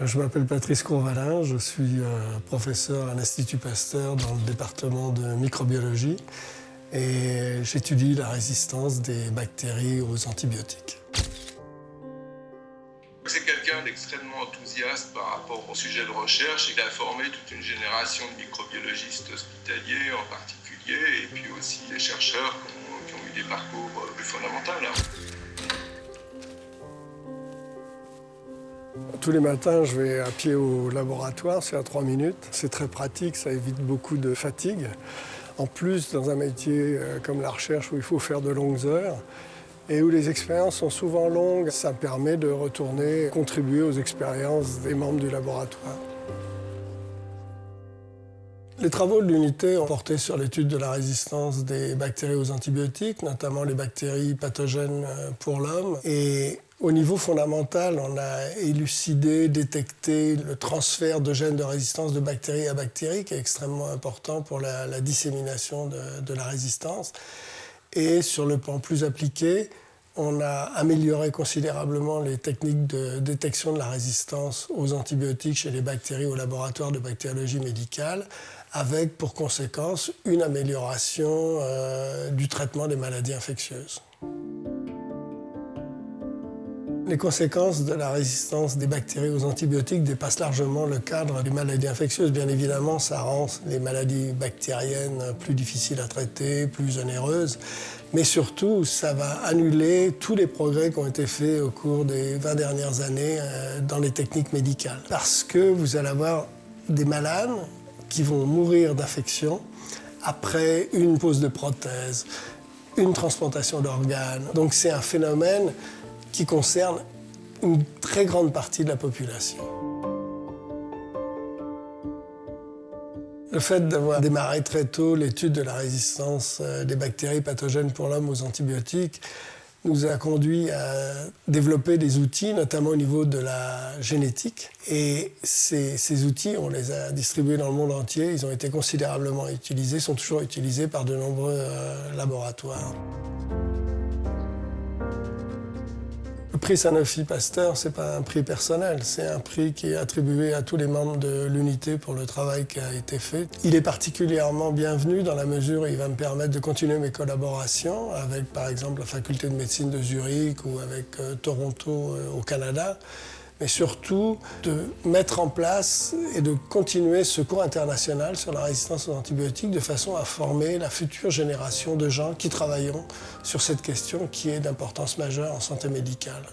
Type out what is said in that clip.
Je m'appelle Patrice Courvalin, je suis professeur à l'Institut Pasteur dans le département de microbiologie et j'étudie la résistance des bactéries aux antibiotiques. C'est quelqu'un d'extrêmement enthousiaste par rapport au sujet de recherche. Il a formé toute une génération de microbiologistes hospitaliers en particulier et puis aussi des chercheurs qui ont eu des parcours plus fondamentaux. Tous les matins, je vais à pied au laboratoire, c'est à 3 minutes. C'est très pratique, ça évite beaucoup de fatigue. En plus, dans un métier comme la recherche où il faut faire de longues heures et où les expériences sont souvent longues, ça me permet de retourner contribuer aux expériences des membres du laboratoire. Les travaux de l'unité ont porté sur l'étude de la résistance des bactéries aux antibiotiques, notamment les bactéries pathogènes pour l'homme. Et au niveau fondamental, on a élucidé, détecté le transfert de gènes de résistance de bactérie à bactérie, qui est extrêmement important pour la dissémination de la résistance. Et sur le plan plus appliqué, on a amélioré considérablement les techniques de détection de la résistance aux antibiotiques chez les bactéries au laboratoire de bactériologie médicale, avec pour conséquence une amélioration du traitement des maladies infectieuses. Les conséquences de la résistance des bactéries aux antibiotiques dépassent largement le cadre des maladies infectieuses. Bien évidemment, ça rend les maladies bactériennes plus difficiles à traiter, plus onéreuses. Mais surtout, ça va annuler tous les progrès qui ont été faits au cours des 20 dernières années dans les techniques médicales. Parce que vous allez avoir des malades qui vont mourir d'infection après une pose de prothèse, une transplantation d'organes. Donc c'est un phénomène qui concerne une très grande partie de la population. Le fait d'avoir démarré très tôt l'étude de la résistance des bactéries pathogènes pour l'homme aux antibiotiques nous a conduit à développer des outils, notamment au niveau de la génétique. Et ces outils, on les a distribués dans le monde entier. Ils ont été considérablement utilisés, sont toujours utilisés par de nombreux laboratoires. Le prix Sanofi Pasteur, ce n'est pas un prix personnel, c'est un prix qui est attribué à tous les membres de l'unité pour le travail qui a été fait. Il est particulièrement bienvenu dans la mesure où il va me permettre de continuer mes collaborations avec, par exemple, la faculté de médecine de Zurich ou avec Toronto au Canada, mais surtout de mettre en place et de continuer ce cours international sur la résistance aux antibiotiques de façon à former la future génération de gens qui travailleront sur cette question qui est d'importance majeure en santé médicale.